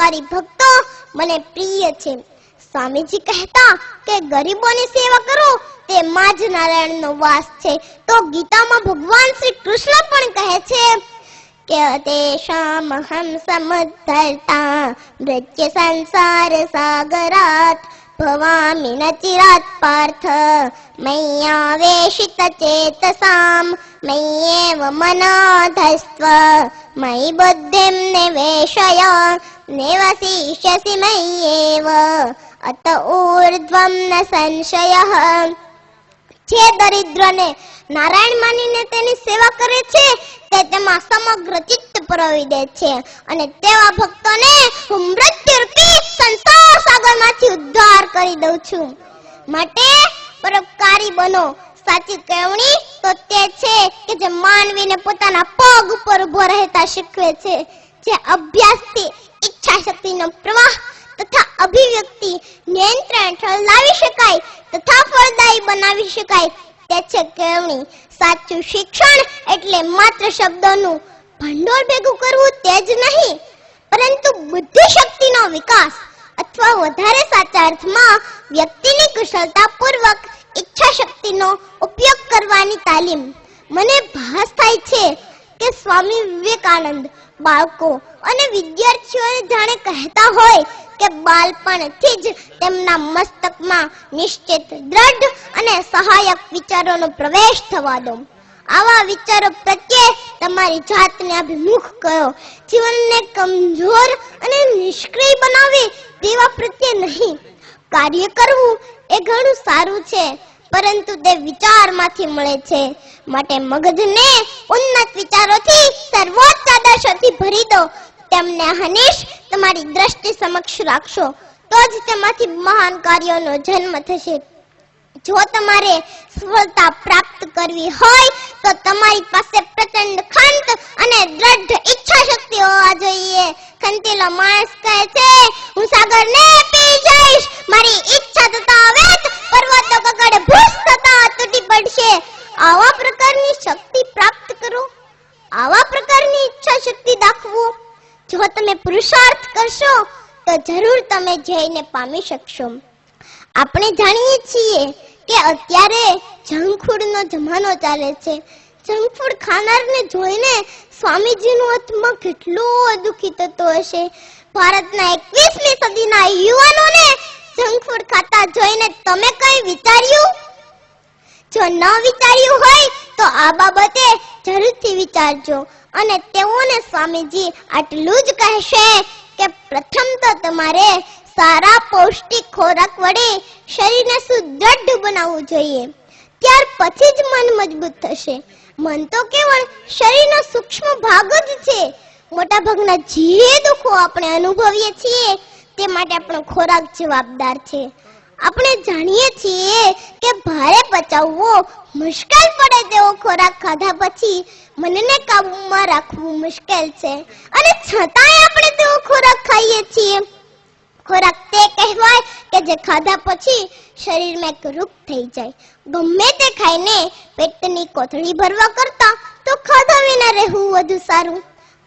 પરોપકારી ભક્તો મને પ્રિય છે. સ્વામીજી કહેતા કે ગરીબોની સેવા કરો તેમાં જ નારાયણનો વાસ છે. તો ગીતામાં ભગવાન શ્રી કૃષ્ણ પણ કહે છે કે તેષામહં સમુદ્ધર્તા મૃત્યુ સંસાર સાગરાત ભવામિ ન ચિરાત પાર્થ મય્યાવેશિત ચેતસામ મય્યેવ મનાધસ્ત્વ મયિ બુદ્ધિમ નિવેશય નિવસિષ્યસि મય્યેવ અત ઊર્ધ્વં ન સંશયઃ. જે દરિદ્રને નારાયણ માનીને તેની સેવા કરે છે તે તેમાં સમગ્ર ચિત્ત પરોવી દે છે અને તેવા ભક્તોને હું મૃત્યુરૂપી સંસાર સાગરમાંથી ઉદ્ધાર કરી દઉં છું. માટે પરોપકારી બનો. સાચી કેળવણી તો તે છે કે જે માનવીને પોતાના પગ ઉપર ઉભો રહેતા શીખવે છે, જે અભ્યાસથી ઈચ્છા શક્તિનો પ્રવાહ તથા અભિવ્યક્તિ નિયંત્રણ હેઠળ લાવી શકાય તથા ફળદાયી બનાવી શકાય તે છે કેળવણી. સાચું શિક્ષણ એટલે માત્ર શબ્દોનું ભંડોળ ભેગું કરવું તે જ નહીં, પરંતુ બુદ્ધિ શક્તિનો વિકાસ અથવા વધારે સાચા અર્થમાં વ્યક્તિની કુશળતાપૂર્વક ઈચ્છા શક્તિનો ઉપયોગ કરવાની તાલીમ. મને ભાસ થાય છે કે સ્વામી વિવેકાનંદ બાળકો અને વિદ્યાર્થીઓને જાણે કહેતા હોય કે બાળપણથી જ તેમના મસ્તકમાં નિશ્ચિત, દ્રઢ અને સહાયક વિચારોનો પ્રવેશ થવા દો. આવા વિચારો પ્રત્યે તમારી જાતને અભિમુખ કરો. જીવનને કમજોર અને નિષ્ક્રિય બનાવી દેવા પ્રત્યે નહીં. કાર્ય કરવું એ ઘણું સારું છે, પરંતુ તે વિચારમાંથી મળે છે. માટે મગજને ઉન્નત વિચારોથી સર્વોચ્ચ આદર્શોથી ભરી દો. તેમને હંમેશ તમારી દ્રષ્ટિ સમક્ષ રાખશો તો જ તેમાંથી મહાન કાર્યોનો જન્મ થશે. જો તમારે સફળતા પ્રાપ્ત કરવી હોય તો તમારી પાસે પ્રચંડ ખંત અને દ્રઢ ઈચ્છા શક્તિ હોવા જોઈએ. ખંતેલો માણસ કહે છે હું સાગરને પી જઈશ, મારી ઈચ્છા થતા વેત પર્વતો કકડ ભૂસ થતા તૂટી પડશે. આવા પ્રકારની શક્તિ પ્રાપ્ત કરો, આવા પ્રકારની ઈચ્છા શક્તિ દાખવો. જો તમે પુરુષાર્થ કરશો તો જરૂર તમે જઈને પામી શકશો. આપણે જાણીએ છીએ કે અત્યારે જંક ફૂડનો જમાનો ચાલે છે. જંક ફૂડ ખાનારને જોઈને સ્વામીજીનું આત્મા કેટલો દુઃખી થતો હશે. ભારતના 21મી સદીના યુવાનોને જંક ફૂડ ખાતા જોઈને તમે કઈ વિચાર્યું? જો ન વિચાર્યું હોય તો આ બાબતે જરૂરથી વિચારજો. અને તેઓને સ્વામીજી આટલું જ કહેશે કે પ્રથમ તો તમારે સારા પૌષ્ટિક ખોરાક વડે શરીરને સુદૃઢ બનાવવું જોઈએ. ત્યાર પછી જ મન મજબૂત થશે. મન તો કેવળ શરીરનો સૂક્ષ્મ ભાગ જ છે. મોટા ભાગના જે દુઃખો આપણે અનુભવીએ છીએ તે માટે આપણો ખોરાક જવાબદાર છે. આપણે જાણીએ છીએ કે ભારે પચાવવો મુશ્કેલ પડે તેવો ખોરાક ખાધા પછી મનને કાબૂમાં રાખવું મુશ્કેલ છે, અને છતાંય આપણે તેવો ખોરાક ખાઈએ છીએ. ખોરાક તે કહેવાય કે જે ખાધા પછી શરીરમાં એક રૂપ થઈ જાય. ગમે તે ખાઈને પેટની કોથળી ભરવા કરતા તો ખાધા વિના રહેવું વધુ સારું.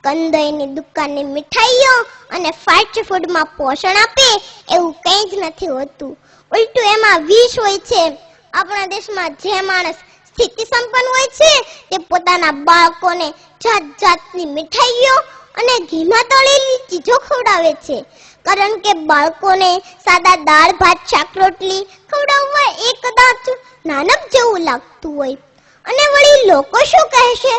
કંદોઈની દુકાનની મીઠાઈઓ અને ફાસ્ટ ફૂડમાં પોષણ આપે એવું કંઈ જ નથી હોતું. ઉલટું એમાં વિષ હોય છે. આપણા દેશમાં જે માણસ સ્થિતિ સંપન્ન હોય છે તે પોતાના બાળકોને જાત જાતની મીઠાઈઓ અને ઘીમાં તળેલી ચીજો ખવડાવે છે, કારણ કે બાળકોને સાદા દાળ ભાત શાક રોટલી ખવડાવવા એ કદાચ નાનક જેવું લાગતું હોય. અને વળી લોકો શું કહેશે?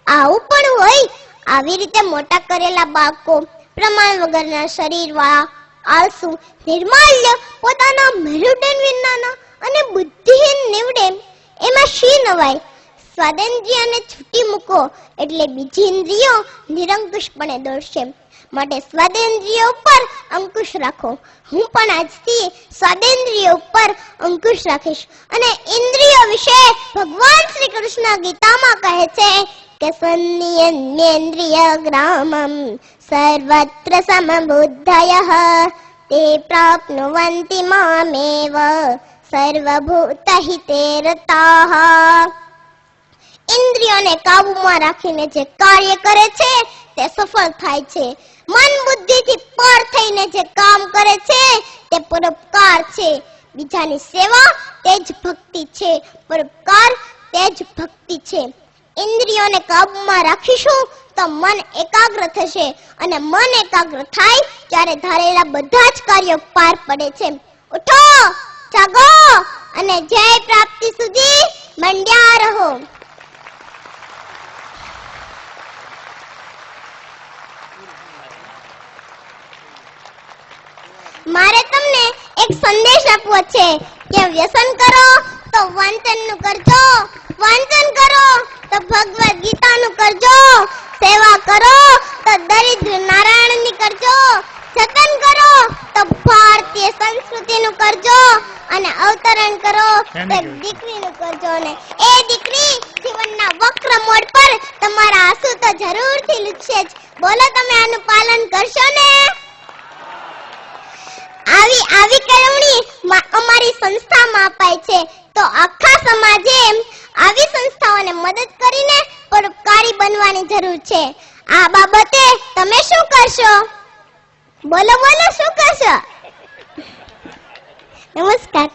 આવું પણ હોય. આવી રીતે મોટા કરેલા બાળકો પ્રમાણ વગરના શરીરવાળા, આળસુ, નિર્માલ્ય, પોતાના મેરુદંડ વિનાના અને બુદ્ધિહીન નીવડે. એમાં શી નવાય? સ્વાદેન્દ્રિયને છૂટી મૂકો એટલે બીજી ઇન્દ્રિયો નિરંકુશપણે દોડશે. માટે સ્વાદેન્દ્રિયો ઉપર અંકુશ રાખો. હું પણ આજથી સ્વાદેન્દ્રિયો ઉપર અંકુશ રાખીશ. અને ઇન્દ્રિયો વિશે ભગવાન શ્રી કૃષ્ણ ગીતામાં કહે છે કે સંનિયન્યેન્દ્રિય ગ્રામમ સર્વત્ર સમબુદ્ધયઃ તે પ્રાપ્નુવન્તિ મામેવ સર્વભૂતહિતે રતાઃ. ઇન્દ્રિયોને કાબૂમાં રાખીને જે કાર્ય કરે છે તે સફળ થાય છે. મન બુદ્ધિથી પર થઈને જે કામ કરે છે તે પરોપકાર છે. બીજાની સેવા તે જ ભક્તિ છે. પરોપકાર તે જ ભક્તિ છે. ઇન્દ્રિયોને કાબૂમાં રાખીશું તો મન એકાગ્ર થશે અને મન એકાગ્ર થાય ત્યારે ધારેલા બધા જ કાર્યો પાર પડે છે. ઉઠો, જાગો અને જય પ્રાપ્તિ સુધી મંડ્યા રહો. મારે તમને એક સંદેશ આપવો છે કે વ્યસન કરો તો વાંચનનું કરજો, વાંચન કરો તો ભગવદ ગીતાનું કરજો, સેવા કરો તો દરિદ્ર નારાયણની કરજો, જતન કરો તો ભારતીય સંસ્કૃતિનું કરજો અને અવતરણ કરો તો દીકરીનું કરજો. ને એ દીકરી જીવનના વક્ર મોડ પર તમારા આંસુ તો જરૂરથી લૂછશે જ. બોલો, તમે આનું પાલન કરશો ને? આવી કેળવણી અમારી સંસ્થામાં અપાય છે, તો આખા સમાજે આવી સંસ્થાઓને મદદ કરીને પરોપકારી બનવાની જરૂર છે. આ બાબતે તમે શું કરશો? બોલો બોલો, શું કરશો? નમસ્કાર.